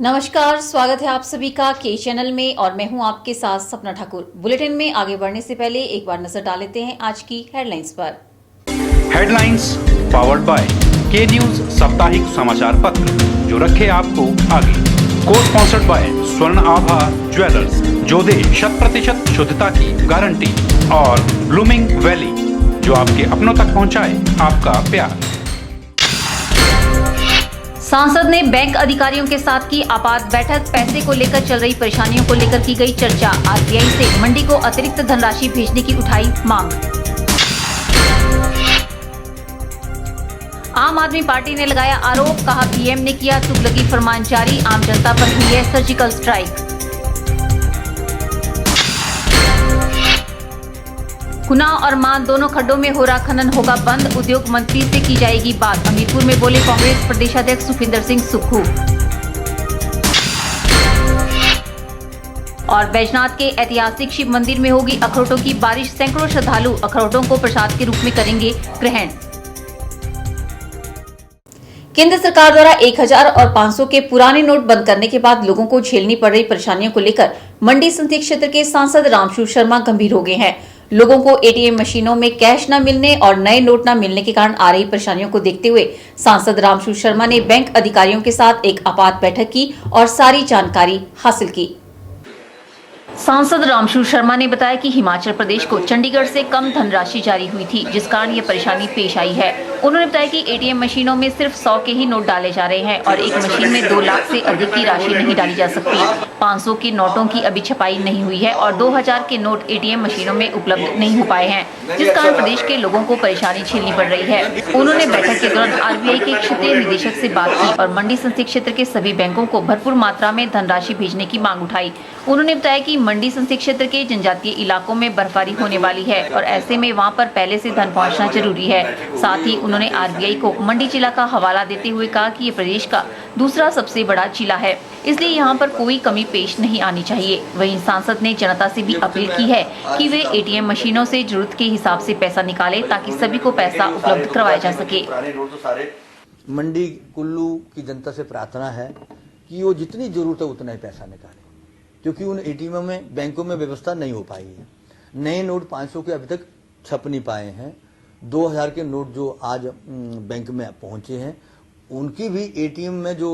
नमस्कार, स्वागत है आप सभी का के चैनल में और मैं हूं आपके साथ सपना ठाकुर। बुलेटिन में आगे बढ़ने से पहले एक बार नजर डाल लेते हैं आज की हेडलाइंस पर। हेडलाइंस पावर्ड बाय के न्यूज साप्ताहिक समाचार पत्र, जो रखे आपको आगे। को स्पॉन्सर्ड बाय स्वर्ण आभा ज्वेलर्स, जो दे 100% शुद्धता की गारंटी, और ब्लूमिंग वैली, जो आपके अपनों तक पहुंचाए आपका प्यार। सांसद ने बैंक अधिकारियों के साथ की आपात बैठक। पैसे को लेकर चल रही परेशानियों को लेकर की गई चर्चा। आरबीआई से मंडी को अतिरिक्त धनराशि भेजने की उठाई मांग। आम आदमी पार्टी ने लगाया आरोप, कहा पीएम ने किया तुगलकी फरमान जारी, आम जनता पर हुई है सर्जिकल स्ट्राइक। गुना और मान दोनों खड्डों में हो रहा खनन होगा बंद, उद्योग मंत्री से की जाएगी बात। हमीरपुर में बोले कांग्रेस प्रदेशाध्यक्ष सुखविंदर सिंह सुक्खू। और बैजनाथ के ऐतिहासिक शिव मंदिर में होगी अखरोटों की बारिश, सैकड़ों श्रद्धालु अखरोटों को प्रसाद के रूप में करेंगे ग्रहण। केंद्र सरकार द्वारा 1000 और 500 के पुराने नोट बंद करने के बाद लोगों को झेलनी पड़ रही परेशानियों को लेकर मंडी संसदीय क्षेत्र के सांसद रामशु शर्मा गंभीर हो गए हैं। लोगों को एटीएम मशीनों में कैश न मिलने और नए नोट न मिलने के कारण आ रही परेशानियों को देखते हुए सांसद रामशु शर्मा ने बैंक अधिकारियों के साथ एक आपात बैठक की और सारी जानकारी हासिल की। सांसद रामशु शर्मा ने बताया कि हिमाचल प्रदेश को चंडीगढ़ से कम धनराशि जारी हुई थी, जिस कारण ये परेशानी पेश आई है। उन्होंने बताया कि एटीएम मशीनों में सिर्फ 100 के ही नोट डाले जा रहे हैं और एक मशीन में 2 लाख से अधिक की राशि नहीं डाली जा सकती। 500 के नोटों की अभी छपाई नहीं हुई है और 2000 के नोट एटीएम मशीनों में उपलब्ध नहीं हो पाए हैं, जिस कारण प्रदेश के लोगों को परेशानी झेलनी पड़ रही है। उन्होंने बैठक के दौरान आरबीआई के क्षेत्रीय निदेशक से बात की और मंडी संसदीय क्षेत्र के सभी बैंकों को भरपूर मात्रा में धनराशि भेजने की मांग उठाई। उन्होंने बताया कि मंडी संसदीय क्षेत्र के जनजातीय इलाकों में बर्फबारी होने वाली है और ऐसे में वहां पर पहले से धन पहुंचना जरूरी है। साथ ही उन्होंने आरबीआई को मंडी जिला का हवाला देते हुए कहा कि ये प्रदेश का दूसरा सबसे बड़ा जिला है, इसलिए यहाँ पर कोई कमी पेश नहीं आनी चाहिए। वहीं सांसद ने जनता से भी अपील की है कि वे एटीएम मशीनों से जरूरत के हिसाब से पैसा निकाले ताकि सभी को पैसा उपलब्ध करवाया जा सके। मंडी कुल्लू की जनता से प्रार्थना है कि वो जितनी जरूरत है उतना ही पैसा निकाले, क्योंकि उन एटीएम में बैंकों में व्यवस्था नहीं हो पाई है। नए नोट 500 के अभी तक छप नहीं पाए हैं। 2000 के नोट जो आज बैंक में पहुंचे हैं, उनकी भी एटीएम में जो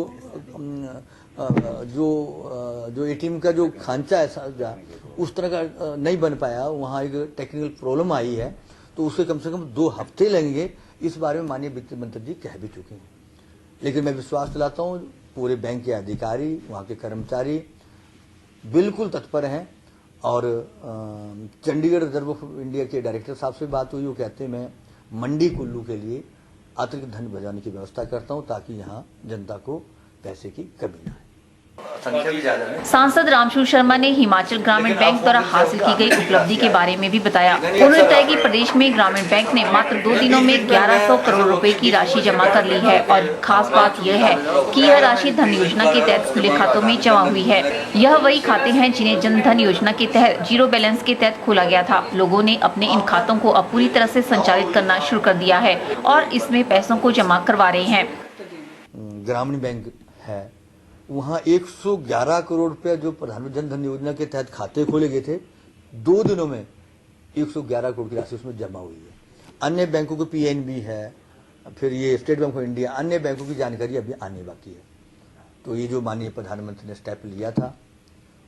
एटीएम का जो खांचा है उस तरह का नहीं बन पाया। वहाँ एक टेक्निकल प्रॉब्लम आई है, तो उससे कम 2 हफ्ते लगेंगे। इस बारे में माननीय वित्त मंत्री जी कह भी चुके हैं, लेकिन मैं विश्वास दिलाता हूँ पूरे बैंक के अधिकारी, वहाँ के कर्मचारी बिल्कुल तत्पर हैं। और चंडीगढ़ रिजर्व ऑफ इंडिया के डायरेक्टर साहब से बात हुई, वो कहते हैं मैं मंडी कुल्लू के लिए अतिरिक्त धन बचाने की व्यवस्था करता हूं ताकि यहां जनता को पैसे की कमी न आए। संख्या भी ज्यादा है। सांसद रामशु शर्मा ने हिमाचल ग्रामीण बैंक द्वारा हासिल की गई उपलब्धि के बारे में भी बताया। उन्होंने बताया कि प्रदेश में ग्रामीण बैंक ने मात्र 2 दिनों में 1100 करोड़ रुपए की राशि जमा कर ली है और खास बात यह है कि यह राशि धन योजना के तहत खुले खातों में जमा हुई है। यह वही खाते हैं जिन्हें जन धन योजना के तहत जीरो बैलेंस के तहत खोला गया था। लोगों ने अपने इन खातों को अब पूरी तरह से संचालित करना शुरू कर दिया है और इसमें पैसों को जमा करवा रहे हैं। ग्रामीण बैंक है, वहाँ 111 करोड़ रुपया जो प्रधानमंत्री जन धन योजना के तहत खाते खोले गए थे, 2 दिनों में 111 करोड़ की राशि उसमें जमा हुई है। अन्य बैंकों को पीएनबी है, फिर ये स्टेट बैंक ऑफ इंडिया, अन्य बैंकों की जानकारी अभी आने बाकी है। तो ये जो माननीय प्रधानमंत्री ने स्टेप लिया था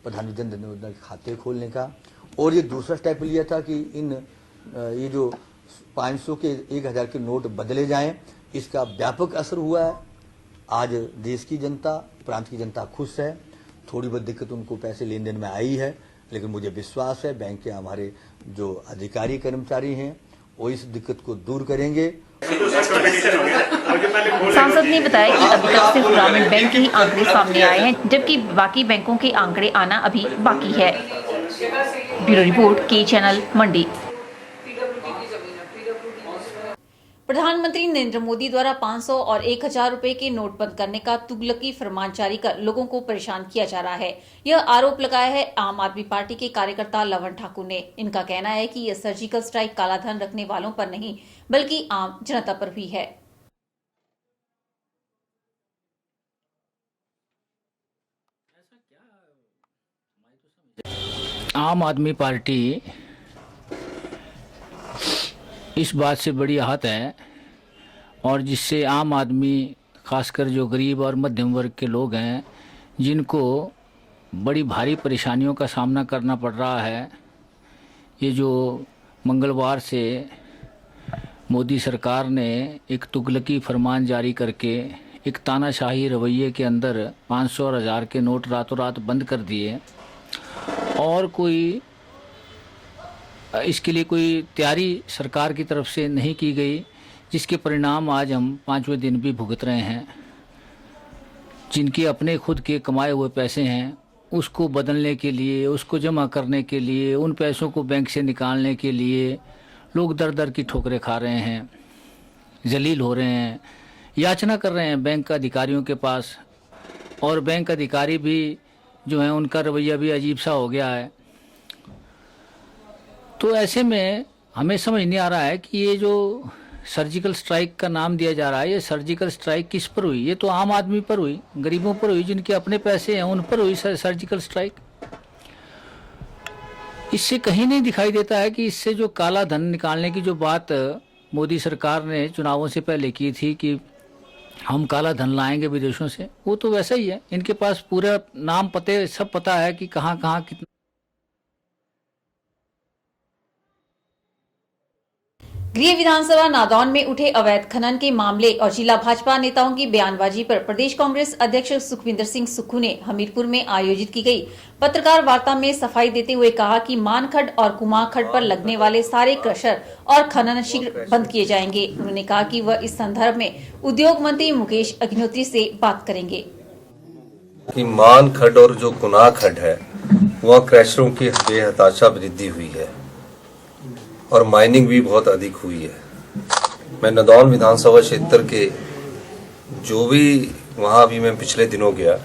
प्रधानमंत्री जन धन योजना के खाते खोलने का, और ये दूसरा स्टेप लिया था कि ये जो 500 के 1000 के नोट बदले जाएं, इसका व्यापक असर हुआ है। आज देश की जनता, प्रांत की जनता खुश है। थोड़ी बहुत दिक्कत उनको पैसे लेन देन में आई है, लेकिन मुझे विश्वास है बैंक के हमारे जो अधिकारी कर्मचारी हैं वो इस दिक्कत को दूर करेंगे। सांसद ने बताया कि अभी तक सिर्फ ग्रामीण बैंक के ही आंकड़े सामने आए हैं, जबकि बाकी बैंकों के आंकड़े आना अभी बाकी है। ब्यूरो रिपोर्ट, के चैनल, मंडी। प्रधानमंत्री नरेंद्र मोदी द्वारा 500 और 1000 रुपए के नोट बंद करने का तुगलकी फरमान जारी कर लोगों को परेशान किया जा रहा है। यह आरोप लगाया है आम आदमी पार्टी के कार्यकर्ता लवन ठाकुर ने। इनका कहना है कि यह सर्जिकल स्ट्राइक कालाधन रखने वालों पर नहीं बल्कि आम जनता पर भी है। आम आदमी पार्टी इस बात से बड़ी आहत है और जिससे आम आदमी खासकर जो गरीब और मध्यम वर्ग के लोग हैं जिनको बड़ी भारी परेशानियों का सामना करना पड़ रहा है। ये जो मंगलवार से मोदी सरकार ने एक तुगलकी फरमान जारी करके एक तानाशाही रवैये के अंदर 500 और 1000 के नोट रातों रात बंद कर दिए और कोई इसके लिए कोई तैयारी सरकार की तरफ से नहीं की गई, जिसके परिणाम आज हम 5वें दिन भी भुगत रहे हैं। जिनके अपने खुद के कमाए हुए पैसे हैं उसको बदलने के लिए, उसको जमा करने के लिए, उन पैसों को बैंक से निकालने के लिए लोग दर दर की ठोकरें खा रहे हैं, जलील हो रहे हैं, याचना कर रहे हैं बैंक अधिकारियों के पास। और बैंक अधिकारी भी जो हैं उनका रवैया भी अजीब सा हो गया है। तो ऐसे में हमें समझ नहीं आ रहा है कि ये जो सर्जिकल स्ट्राइक का नाम दिया जा रहा है, ये सर्जिकल स्ट्राइक किस पर हुई? ये तो आम आदमी पर हुई, गरीबों पर हुई, जिनके अपने पैसे हैं उन पर हुई सर्जिकल स्ट्राइक। इससे कहीं नहीं दिखाई देता है कि इससे जो काला धन निकालने की जो बात मोदी सरकार ने चुनावों से पहले की थी कि हम काला धन लाएंगे विदेशों से, वो तो वैसा ही है। इनके पास पूरा नाम पते सब पता है कि कहाँ कहाँ कितना। गृह विधानसभा नादौन में उठे अवैध खनन के मामले और जिला भाजपा नेताओं की बयानबाजी पर प्रदेश कांग्रेस अध्यक्ष सुखविंदर सिंह सुक्खू ने हमीरपुर में आयोजित की गई पत्रकार वार्ता में सफाई देते हुए कहा कि मानखड और कुमाखड पर लगने वाले सारे क्रशर और खनन शीघ्र बंद किए जाएंगे। उन्होंने कहा कि वह इस संदर्भ में उद्योग मंत्री मुकेश अग्निहोत्री से बात करेंगे। कि मानखड और जो कुनाखड है वह क्रशरों की बेहताशा वृद्धि हुई है और माइनिंग भी बहुत अधिक हुई है। मैं नादौन विधानसभा क्षेत्र के जो भी वहाँ भी मैं पिछले दिनों गया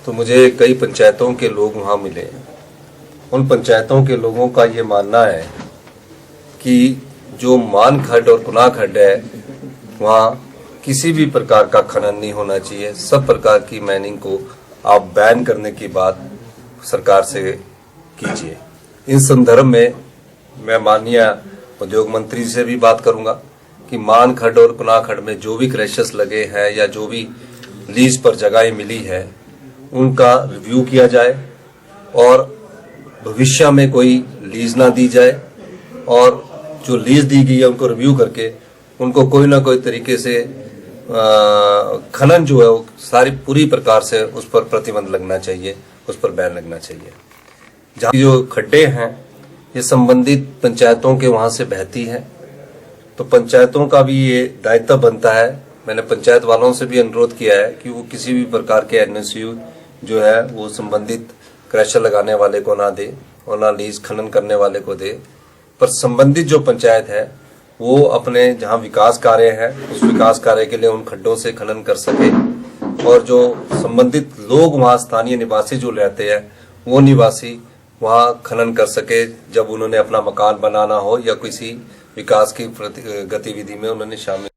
तो मुझे कई पंचायतों के लोग वहाँ मिले। उन पंचायतों के लोगों का ये मानना है कि जो मानखड और कुनाखड है वहाँ किसी भी प्रकार का खनन नहीं होना चाहिए। सब प्रकार की माइनिंग को आप बैन करने की बात सरकार से कीजिए। इस संदर्भ में मैं माननीय उद्योग मंत्री से भी बात करूंगा कि मानखड और कुनाखड में जो भी क्रैशेस लगे हैं या जो भी लीज पर जगहें मिली है उनका रिव्यू किया जाए और भविष्य में कोई लीज ना दी जाए और जो लीज दी गई है उनको रिव्यू करके उनको कोई ना कोई तरीके से खनन जो है वो सारी पूरी प्रकार से उस पर प्रतिबंध लगना चाहिए, उस पर बैन लगना चाहिए। जहाँ जो खड्डे हैं ये संबंधित पंचायतों के वहां से बहती है तो पंचायतों का भी ये दायित्व बनता है। मैंने पंचायत वालों से भी अनुरोध किया है कि वो किसी भी प्रकार के एनएसयू जो है वो संबंधित क्रैशर लगाने वाले को ना दे और ना लीज खनन करने वाले को दे, पर संबंधित जो पंचायत है वो अपने जहाँ विकास कार्य है उस विकास कार्य के लिए उन खड्डों से खनन कर सके और जो संबंधित लोग वहाँ स्थानीय निवासी जो रहते हैं वो निवासी वहाँ खनन कर सके जब उन्होंने अपना मकान बनाना हो या किसी विकास की गतिविधि में उन्होंने शामिल।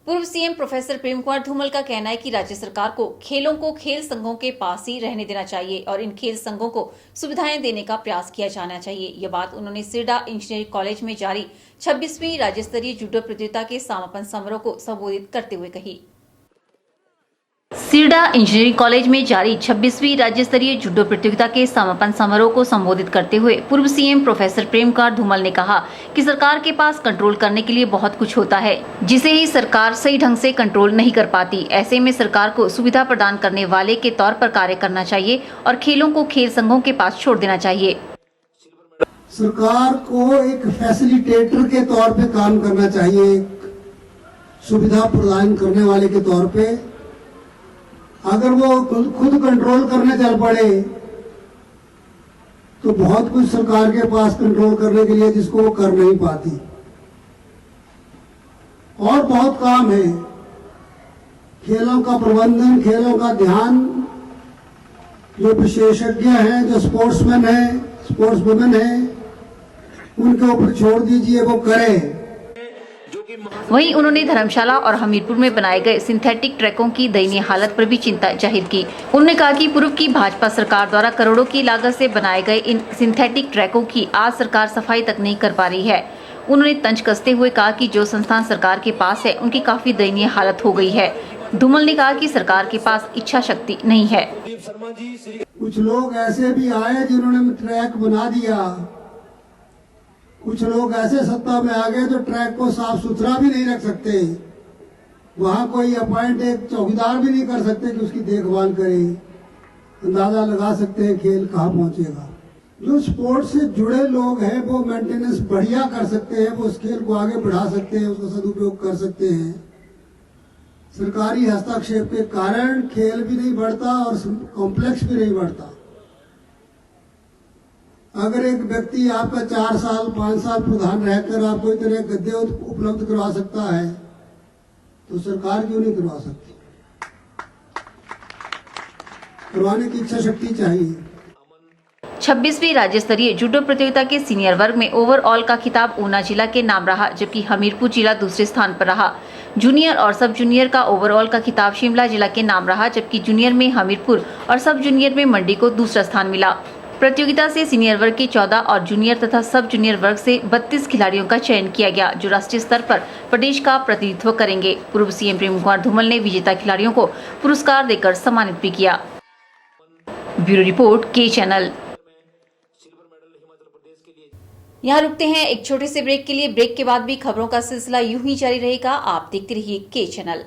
पूर्व सीएम प्रोफेसर प्रेम कुमार धूमल का कहना है कि राज्य सरकार को खेलों को खेल संघों के पास ही रहने देना चाहिए और इन खेल संघों को सुविधाएं देने का प्रयास किया जाना चाहिए। यह बात उन्होंने सिरडा इंजीनियरिंग कॉलेज में जारी 26वीं राज्य स्तरीय जूडो प्रतियोगिता के समापन समारोह को संबोधित करते हुए कही। सिरडा इंजीनियरिंग कॉलेज में जारी 26वीं राज्य स्तरीय जूडो प्रतियोगिता के समापन समारोह को संबोधित करते हुए पूर्व सीएम प्रोफेसर प्रेम कुमार धूमल ने कहा कि सरकार के पास कंट्रोल करने के लिए बहुत कुछ होता है जिसे ही सरकार सही ढंग से कंट्रोल नहीं कर पाती। ऐसे में सरकार को सुविधा प्रदान करने वाले के तौर पर कार्य करना चाहिए और खेलों को खेल संघों के पास छोड़ देना चाहिए। सरकार को एक फैसिलिटेटर के तौर पे काम करना चाहिए, सुविधा प्रदान करने वाले के तौर पे। अगर वो खुद कंट्रोल करने चल पड़े तो बहुत कुछ सरकार के पास कंट्रोल करने के लिए जिसको वो कर नहीं पाती और बहुत काम है। खेलों का प्रबंधन, खेलों का ध्यान जो विशेषज्ञ हैं, जो स्पोर्ट्समैन हैं, स्पोर्ट्स वुमेन हैं, उनके ऊपर छोड़ दीजिए, वो करें। जो कि वहीं उन्होंने धर्मशाला और हमीरपुर में बनाए गए सिंथेटिक ट्रैकों की दयनीय हालत पर भी चिंता जाहिर की। उन्होंने कहा कि पूर्व की भाजपा सरकार द्वारा करोड़ों की लागत से बनाए गए इन सिंथेटिक ट्रैकों की आज सरकार सफाई तक नहीं कर पा रही है। उन्होंने तंज कसते हुए कहा कि जो संस्थान सरकार के पास है उनकी काफी दयनीय हालत हो गई है। धूमल ने कहा कि सरकार के पास इच्छा शक्ति नहीं है। कुछ लोग ऐसे भी आए जिन्होंने ट्रैक बना दिया, कुछ लोग ऐसे सत्ता में आ गए जो ट्रैक को साफ सुथरा भी नहीं रख सकते। वहां कोई अपॉइंट एक चौकीदार भी नहीं कर सकते कि उसकी देखभाल करे। अंदाजा लगा सकते हैं खेल कहाँ पहुंचेगा। जो स्पोर्ट्स से जुड़े लोग हैं वो मेंटेनेंस बढ़िया कर सकते हैं, वो उस खेल को आगे बढ़ा सकते हैं, उसका सदुपयोग कर सकते हैं। सरकारी हस्तक्षेप के कारण खेल भी नहीं बढ़ता और कॉम्प्लेक्स भी नहीं बढ़ता। अगर एक व्यक्ति आपका 4 साल 5 साल प्रधान रहकर आपको इतने गद्दे उपलब्ध करवा सकता है तो सरकार क्यों नहीं करवा सकती? करवाने की इच्छा शक्ति चाहिए। 26वीं राज्य स्तरीय जूडो प्रतियोगिता के सीनियर वर्ग में ओवरऑल का खिताब ऊना जिला के नाम रहा, जबकि हमीरपुर जिला दूसरे स्थान पर रहा। जूनियर और सब जूनियर का ओवरऑल का खिताब शिमला जिला के नाम रहा, जबकि जूनियर में हमीरपुर और सब जूनियर में मंडी को दूसरा स्थान मिला। प्रतियोगिता से सीनियर वर्ग के 14 और जूनियर तथा सब जूनियर वर्ग से 32 खिलाड़ियों का चयन किया गया, जो राष्ट्रीय स्तर पर प्रदेश का प्रतिनिधित्व करेंगे। पूर्व सीएम प्रेम कुमार धूमल ने विजेता खिलाड़ियों को पुरस्कार देकर सम्मानित भी किया। ब्यूरो रिपोर्ट, के चैनल। यहाँ रुकते हैं एक छोटे से ब्रेक के लिए। ब्रेक के बाद भी खबरों का सिलसिला यूं ही जारी रहेगा। आप देखते रहिए के channel.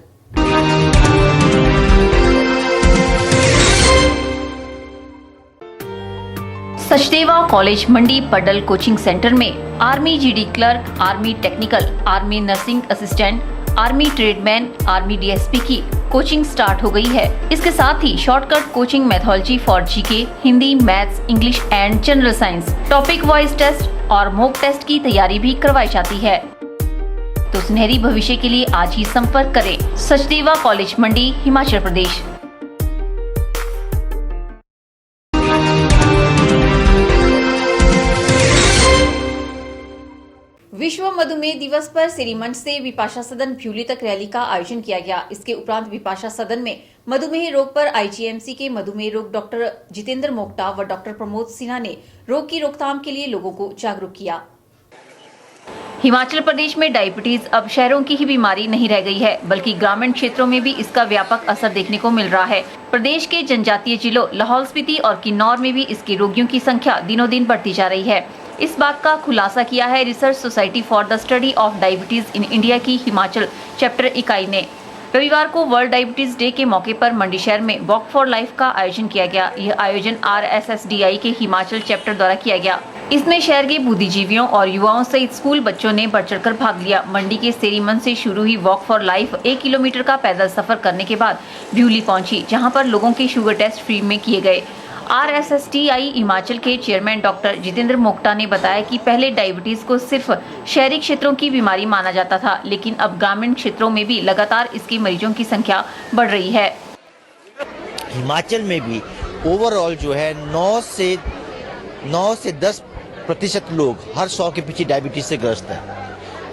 Sachdeva college Mandi Paddal coaching centre में army GD clerk, army technical, army nursing assistant, army tradesman, army DSP की कोचिंग स्टार्ट हो गई है। इसके साथ ही shortcut coaching methodology for GK, Hindi, maths, English and general science, topic wise test और mock test की तैयारी भी करवाई जाती है। तो सुनहरी भविष्य के लिए आज ही संपर्क करें। सचदेवा कॉलेज मंडी, हिमाचल प्रदेश। विश्व मधुमेह दिवस पर सिरीमंच से विपाशा सदन भ्यूली तक रैली का आयोजन किया गया। इसके उपरांत विपाशा सदन में मधुमेह रोग पर आईजीएमसी के मधुमेह रोग डॉक्टर जितेंद्र मोक्टा व डॉक्टर प्रमोद सिन्हा ने रोग की रोकथाम के लिए लोगों को जागरूक किया। हिमाचल प्रदेश में डायबिटीज अब शहरों की ही बीमारी नहीं रह गई है, बल्कि ग्रामीण क्षेत्रों में भी इसका व्यापक असर देखने को मिल रहा है। प्रदेश के जनजातीय जिलों लाहौल स्पीति और किन्नौर में भी इसके रोगियों की संख्या दिनों दिन बढ़ती जा रही है। इस बात का खुलासा किया है research society for the study of diabetes in India की हिमाचल चैप्टर इकाई ने। रविवार को वर्ल्ड डायबिटीज डे के मौके पर मंडी शहर में वॉक फॉर लाइफ का आयोजन किया गया। यह आयोजन RSSDI के हिमाचल चैप्टर द्वारा किया गया। इसमें शहर के बुद्धिजीवियों और युवाओं सहित स्कूल बच्चों ने बढ़ चढ़कर भाग लिया। मंडी के सेरीमन से शुरू हुई वॉक फॉर लाइफ 1 किलोमीटर का पैदल सफर करने के बाद भ्यूली पहुंची, जहां पर लोगों के शुगर टेस्ट फ्री में किए गए। RSSDI हिमाचल के चेयरमैन डॉक्टर जितेंद्र मोक्टा ने बताया कि पहले डायबिटीज को सिर्फ शहरी क्षेत्रों की बीमारी माना जाता था, लेकिन अब ग्रामीण क्षेत्रों में भी लगातार इसके मरीजों की संख्या बढ़ रही है। हिमाचल में भी ओवरऑल जो है 9 से 10% लोग हर 100 के पीछे डायबिटीज से ग्रस्त हैं,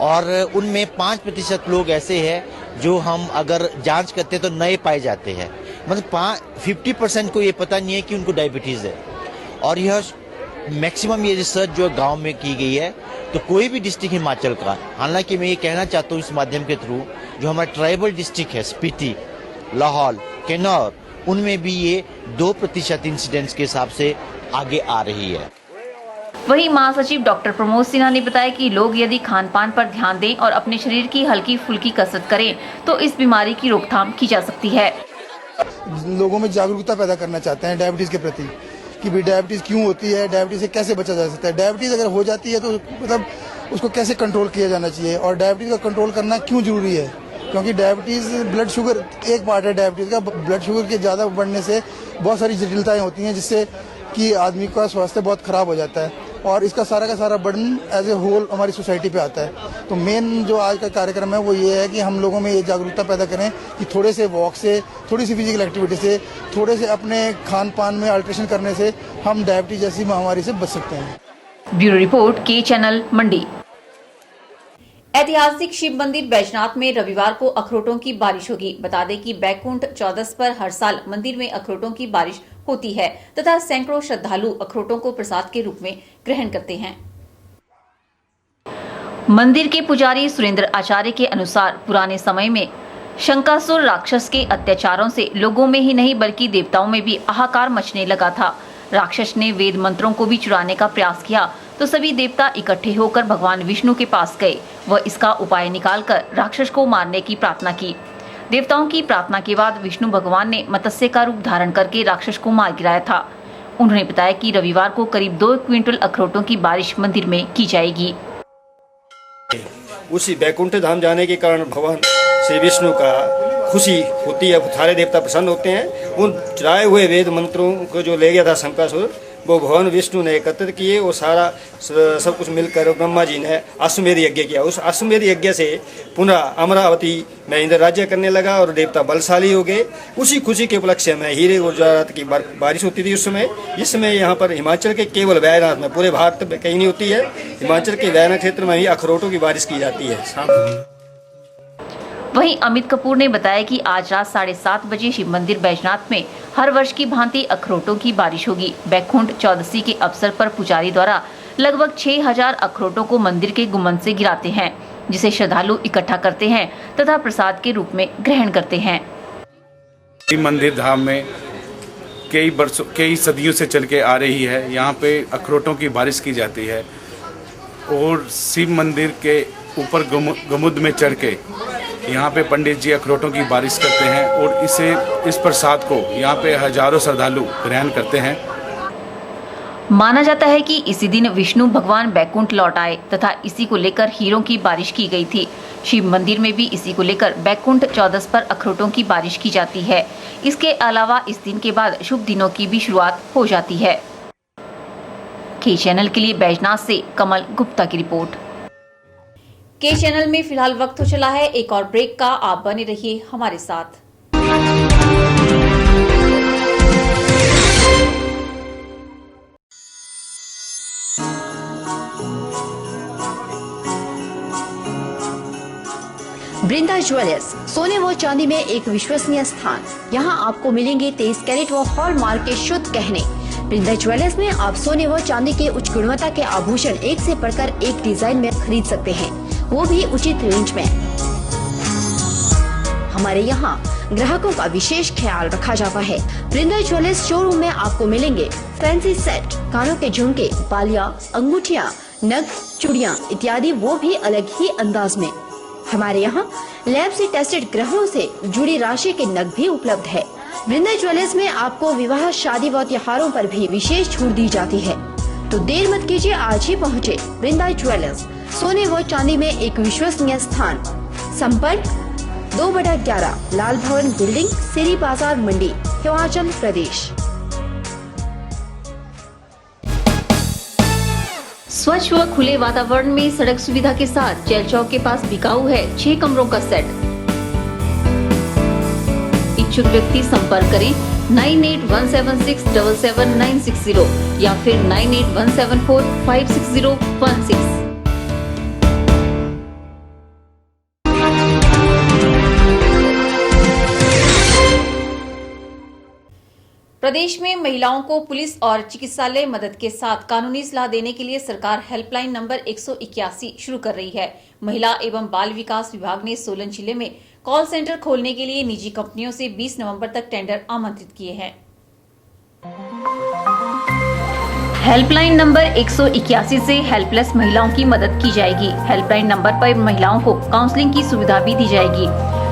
और उनमें 5% लोग ऐसे हैं जो हम अगर जांच करते तो नए पाए जाते हैं। मतलब 50% को ये पता नहीं है कि उनको डायबिटीज है। और यह मैक्सिमम ये रिसर्च जो गांव में की गई है, तो कोई भी डिस्ट्रिक्ट हिमाचल का, हालांकि मैं ये कहना चाहता हूँ इस माध्यम के थ्रू, जो हमारा ट्राइबल डिस्ट्रिक्ट है स्पीति, लाहौल, किन्नौर, उनमें भी ये 2% इंसिडेंट्स के हिसाब से आगे आ रही है। वहीं महासचिव डॉक्टर प्रमोद सिन्हा ने बताया कि लोग यदि खान पान पर ध्यान दें और अपने शरीर की हल्की फुल्की कसरत करें तो इस बीमारी की रोकथाम की जा सकती है। लोगों में जागरूकता पैदा करना चाहते हैं डायबिटीज के प्रति, कि भाई डायबिटीज क्यों होती है, डायबिटीज से कैसे बचा जा सकता है, डायबिटीज अगर हो जाती है तो मतलब उसको कैसे कंट्रोल किया जाना चाहिए, और डायबिटीज का कंट्रोल करना क्यों जरूरी है। क्योंकि डायबिटीज ब्लड शुगर एक पार्ट है डायबिटीज का। ब्लड शुगर के ज़्यादा बढ़ने से बहुत सारी जटिलताएं होती हैं, जिससे कि आदमी का स्वास्थ्य बहुत खराब हो जाता है, और इसका सारा का सारा बर्डन एज ए होल हमारी सोसाइटी पे आता है। तो मेन जो आज का कार्यक्रम है वो ये है कि हम लोगों में ये जागरूकता पैदा करें कि थोड़े से वॉक से, थोड़ी सी फिजिकल एक्टिविटी से, थोड़े से अपने खान पान में अल्ट्रेशन करने से हम डायबिटीज जैसी महामारी से बच सकते हैं। ब्यूरो रिपोर्ट, के चैनल, मंडी। ऐतिहासिक शिव मंदिर बैजनाथ में रविवार को अखरोटों की बारिश होगी। बता दें कि बैकुंठ चौदस पर हर साल मंदिर में अखरोटों की बारिश होती है तथा सैकड़ों श्रद्धालु अखरोटों को प्रसाद के रूप में ग्रहण करते हैं। मंदिर के पुजारी सुरेंद्र आचार्य के अनुसार पुराने समय में शंकासुर राक्षस के अत्याचारों से लोगों में ही नहीं बल्कि देवताओं में भी हाहाकार मचने लगा था। राक्षस ने वेद मंत्रों को भी चुराने का प्रयास किया तो सभी देवता इकट्ठे होकर भगवान विष्णु के पास गए व इसका उपाय निकालकर राक्षस को मारने की प्रार्थना की। देवताओं की प्रार्थना के बाद विष्णु भगवान ने मत्स्य का रूप धारण करके राक्षस को मार गिराया था। उन्होंने बताया कि रविवार को करीब 2 क्विंटल अखरोटों की बारिश मंदिर में की जाएगी। उसी बैकुंठ धाम जाने के कारण भगवान श्री विष्णु का खुशी होती है, सारे देवता प्रसन्न होते हैं। उन चुराए हुए वेद मंत्रों को जो ले गया था शंकासुर, वो भगवान विष्णु ने एकत्रित किए और सारा सब कुछ मिलकर ब्रह्मा जी ने अश्वमेध यज्ञ किया। उस अश्वमेध यज्ञ से पुनः अमरावती में इंद्र राज्य करने लगा और देवता बलशाली हो गए। उसी खुशी के उपलक्ष्य में हीरे और जवाहरात की बारिश होती थी उस समय। इस समय यहाँ पर हिमाचल के केवल वैजनाथ में, पूरे भारत में कहीं नहीं होती है, हिमाचल के वैजनाथ क्षेत्र में ही अखरोटों की बारिश की जाती है। वहीं अमित कपूर ने बताया कि आज रात 7:30 बजे शिव मंदिर बैजनाथ में हर वर्ष की भांति अखरोटों की बारिश होगी। बैकुंठ चौदसी के अवसर पर पुजारी द्वारा लगभग 6000 अखरोटों को मंदिर के गुम्बद से गिराते हैं, जिसे श्रद्धालु इकट्ठा करते हैं तथा प्रसाद के रूप में ग्रहण करते हैं। शिव मंदिर धाम में कई सदियों से चल के आ रही है। यहाँ पे अखरोटों की बारिश की जाती है और शिव मंदिर के ऊपर गुम्बद में चढ़ के यहाँ पे पंडित जी अखरोटों की बारिश करते हैं और इस प्रसाद को यहाँ पे हजारों श्रद्धालु ग्रहण करते हैं। माना जाता है कि इसी दिन विष्णु भगवान बैकुंठ लौट आए तथा इसी को लेकर हीरों की बारिश की गई थी। शिव मंदिर में भी इसी को लेकर बैकुंठ चौदस पर अखरोटों की बारिश की जाती है। इसके अलावा इस दिन के बाद शुभ दिनों की भी शुरुआत हो जाती है। के चैनल के लिए बैजनाथ से कमल गुप्ता की रिपोर्ट। के चैनल में फिलहाल वक्त हो चला है एक और ब्रेक का, आप बने रहिए हमारे साथ। वृंदा ज्वेलर्स, सोने व चांदी में एक विश्वसनीय स्थान। यहाँ आपको मिलेंगे 23 कैरेट व हॉलमार्क के शुद्ध गहने। वृंदा ज्वेलर्स में आप सोने व चांदी के उच्च गुणवत्ता के आभूषण एक से बढ़कर एक डिजाइन में खरीद सकते हैं, वो भी उचित रेंज में। हमारे यहाँ ग्राहकों का विशेष ख्याल रखा जाता है। वृंदा ज्वेलर्स शोरूम में आपको मिलेंगे फैंसी सेट, कानों के झुमके, बालियां, अंगूठियां, नग, चूड़ियां इत्यादि, वो भी अलग ही अंदाज में। हमारे यहाँ लैब से टेस्टेड ग्रहों से जुड़ी राशि के नग भी उपलब्ध है। वृंदा ज्वेलर्स में आपको विवाह, शादी व त्योहारों पर भी विशेष छूट दी जाती है, तो देर मत कीजिए, आज ही पहुँचे वृंदा ज्वेलर्स, सोने व चांदी में एक विश्वसनीय स्थान। संपर्क 2/11 लाल भवन बिल्डिंग, सिरी बाजार, मंडी, हिमाचल प्रदेश। स्वच्छ व खुले वातावरण में सड़क सुविधा के साथ जेल चौक के पास बिकाऊ है 6 कमरों का सेट। इच्छुक व्यक्ति संपर्क करें 9817677960 या फिर 9817456016। प्रदेश में महिलाओं को पुलिस और चिकित्सालय मदद के साथ कानूनी सलाह देने के लिए सरकार हेल्पलाइन नंबर 181 शुरू कर रही है। महिला एवं बाल विकास विभाग ने सोलन जिले में कॉल सेंटर खोलने के लिए निजी कंपनियों से 20 नवंबर तक टेंडर आमंत्रित किए हैं। हेल्पलाइन नंबर 181 से हेल्पलेस महिलाओं की मदद की जाएगी। हेल्पलाइन नंबर पर महिलाओं को काउंसलिंग की सुविधा भी दी जाएगी।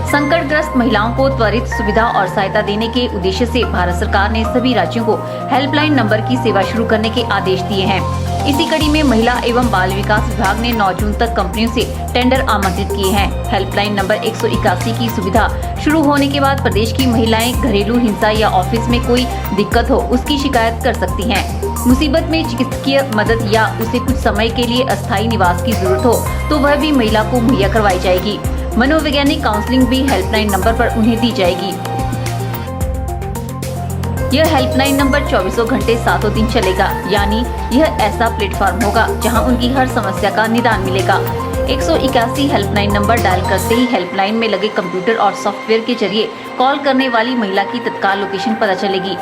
संकटग्रस्त महिलाओं को त्वरित सुविधा और सहायता देने के उद्देश्य से भारत सरकार ने सभी राज्यों को हेल्पलाइन नंबर की सेवा शुरू करने के आदेश दिए हैं। इसी कड़ी में महिला एवं बाल विकास विभाग ने 9 जून तक कंपनियों से टेंडर आमंत्रित किए हैं। हेल्पलाइन नंबर 181 की सुविधा शुरू होने के बाद प्रदेश की महिलाएं घरेलू हिंसा या ऑफिस में कोई दिक्कत हो उसकी शिकायत कर सकती हैं। मुसीबत में चिकित्सकीय मदद या उसे कुछ समय के लिए अस्थायी निवास की जरूरत हो तो वह भी महिला को मुहैया करवाई जाएगी। मनोवैज्ञानिक काउंसलिंग भी हेल्पलाइन नंबर पर उन्हें दी जाएगी। यह हेल्पलाइन नंबर 24 घंटे 7 दिन चलेगा, यानी यह ऐसा प्लेटफॉर्म होगा जहां उनकी हर समस्या का निदान मिलेगा। 181 हेल्पलाइन नंबर डायल करते ही हेल्पलाइन में लगे कंप्यूटर और सॉफ्टवेयर के जरिए कॉल करने वाली महिला की तत्काल लोकेशन पता चलेगी।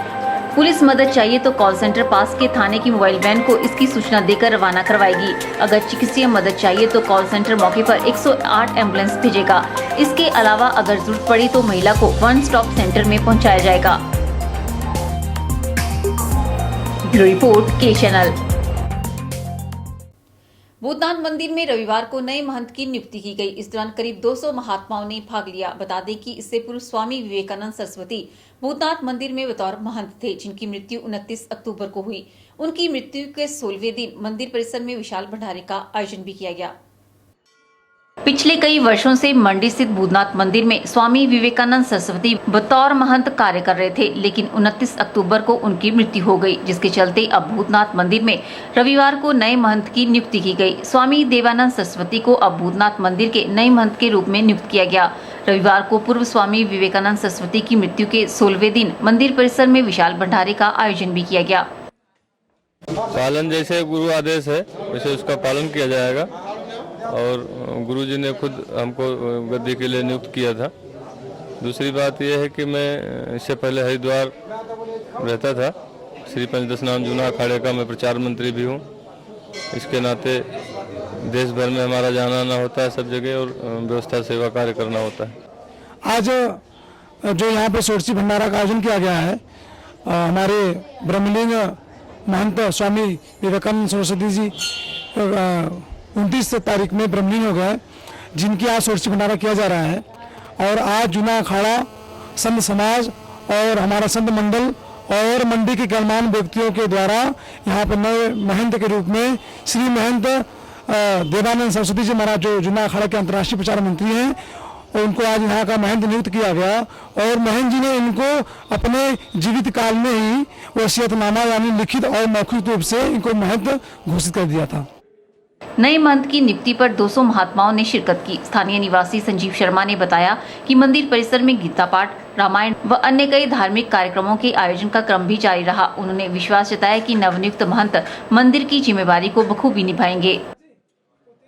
पुलिस मदद चाहिए तो कॉल सेंटर पास के थाने की मोबाइल वैन को इसकी सूचना देकर रवाना करवाएगी। अगर चिकित्सीय मदद चाहिए तो कॉल सेंटर मौके पर 108 एम्बुलेंस भेजेगा। इसके अलावा अगर जरूरत पड़ी तो महिला को वन स्टॉप सेंटर में पहुंचाया जाएगा। ब्यूरो रिपोर्ट के चैनल। भूतनाथ मंदिर में रविवार को नए महंत की नियुक्ति की गई। इस दौरान करीब 200 महात्माओं ने भाग लिया। बता दें कि इससे पूर्व स्वामी विवेकानंद सरस्वती भूतनाथ मंदिर में बतौर महंत थे, जिनकी मृत्यु 29 अक्टूबर को हुई। उनकी मृत्यु के 16वें दिन मंदिर परिसर में विशाल भंडारे का आयोजन भी किया गया। पिछले कई वर्षों से मंडी स्थित भूतनाथ मंदिर में स्वामी विवेकानंद सरस्वती बतौर महंत कार्य कर रहे थे, लेकिन 29 अक्टूबर को उनकी मृत्यु हो गई, जिसके चलते अब भूतनाथ मंदिर में रविवार को नए महंत की नियुक्ति की गई। स्वामी देवानंद सरस्वती को अब भूतनाथ मंदिर के नए महंत के रूप में नियुक्त किया गया। रविवार को पूर्व स्वामी विवेकानंद सरस्वती की मृत्यु के 16वें दिन मंदिर परिसर में विशाल भंडारे का आयोजन भी किया गया। पालन जैसे गुरु आदेश है वैसे उसका पालन किया जाएगा और गुरुजी ने खुद हमको गद्दी के लिए नियुक्त किया था। दूसरी बात यह है कि मैं इससे पहले हरिद्वार रहता था। श्री पंचदशनाम जूना अखाड़े का मैं प्रचार मंत्री भी हूँ। इसके नाते देश भर में हमारा जाना आना होता है सब जगह और व्यवस्था सेवा कार्य करना होता है। आज जो यहाँ पे सोरसी भंडारा का आयोजन किया गया है, हमारे ब्रह्मलिंग महंत स्वामी विवेकानंद सरस्वती जी 29 तारीख में ब्रह्मलीन हो गए, जिनकी आज सोरसी भंडारा किया जा रहा है। और आज जूना अखाड़ा, संत समाज और हमारा संत मंडल और मंडी के गणमान्य व्यक्तियों के द्वारा यहाँ पर नए महंत के रूप में श्री महंत देवानंद सरस्वती जी महाराज, जो जूना अखाड़ा के अंतर्राष्ट्रीय प्रचार मंत्री हैं, उनको आज यहाँ का महंत नियुक्त किया गया। और महंत जी ने इनको अपने जीवित काल में ही वसीयतनामा यानी लिखित और मौखिक रूप से इनको महंत घोषित कर दिया था। नए महंत की नियुक्ति पर 200 महात्माओं ने शिरकत की। स्थानीय निवासी संजीव शर्मा ने बताया कि मंदिर परिसर में गीता पाठ, रामायण व अन्य कई धार्मिक कार्यक्रमों के आयोजन का क्रम भी जारी रहा। उन्होंने विश्वास जताया कि नवनियुक्त महंत मंदिर की जिम्मेदारी को बखूबी निभाएंगे।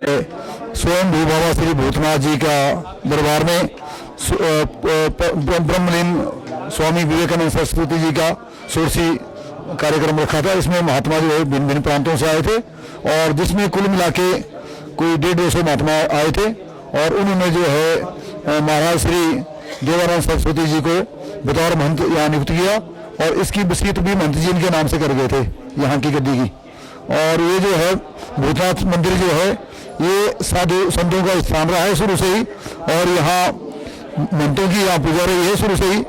स्वयं भू बाबा श्री भूतनाथ जी का दरबार में ब्रह्मलीन स्वामी विवेकानंद सरस्वती जी का सोरसी कार्यक्रम रखा था। इसमें महात्मा जो है भिन्न भिन्न प्रांतों से आए थे और जिसमें कुल मिला के कोई 150 महात्मा आए थे और उन्होंने जो है महाराज श्री देवानंद सरस्वती जी को बतौर महंत यहाँ नियुक्त किया और इसकी वसीयत भी महंत जी इनके नाम से कर गए थे यहाँ की गद्दी की। और ये जो है भूतनाथ मंदिर जो है ये साधु संतों का स्थान रहा है शुरू से ही और यहाँ महंतों की यहाँ पूजा रही है शुरू से ही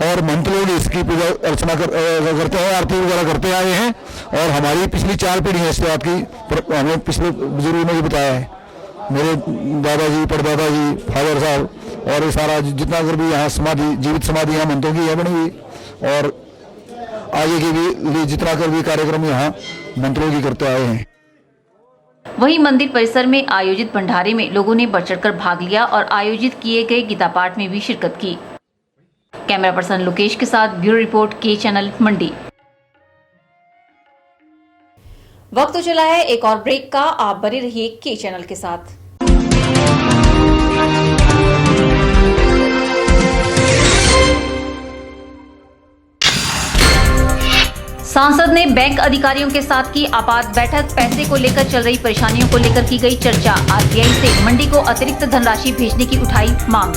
और महंत लोग इसकी पूजा अर्चना करते हैं, आरती वगैरह करते आए हैं। और हमारी पिछली 4 पीढ़ियाँ इस बात की हमें पिछले बुजुर्गों ने भी बताया है, मेरे दादाजी, परदादा जी, फादर साहब और ये सारा जितना कर भी यहाँ समाधि, जीवित समाधि यहाँ महंतों की है बनी हुई और आगे के भी जितना कर भी कार्यक्रम यहाँ मंत्रों की करते आए हैं। वहीं मंदिर परिसर में आयोजित भंडारे में लोगों ने बढ़ चढ़कर भाग लिया और आयोजित किए गए गीता पाठ में भी शिरकत की। कैमरा पर्सन लोकेश के साथ ब्यूरो रिपोर्ट के चैनल मंडी। वक्त तो चला है एक और ब्रेक का, आप बने रहिए के चैनल के साथ। सांसद ने बैंक अधिकारियों के साथ की आपात बैठक, पैसे को लेकर चल रही परेशानियों को लेकर की गई चर्चा। आरबीआई से मंडी को अतिरिक्त धनराशि भेजने की उठाई मांग।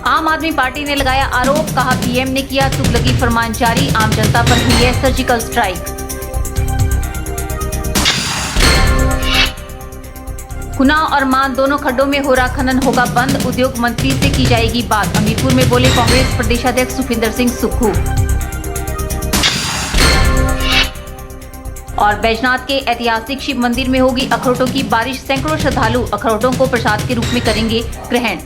आम आदमी पार्टी ने लगाया आरोप, कहा पीएम ने किया तुगलकी फरमान जारी, आम जनता पर हुई है सर्जिकल स्ट्राइक। कुनाव और मान दोनों खड्डों में हो रहा खनन होगा बंद, उद्योग मंत्री से की जाएगी बात। हमीरपुर में बोले कांग्रेस प्रदेशाध्यक्ष सुखविंदर सिंह सुक्खू। और बैजनाथ के ऐतिहासिक शिव मंदिर में होगी अखरोटों की बारिश, सैकड़ों श्रद्धालु अखरोटों को प्रसाद के रूप में करेंगे ग्रहण।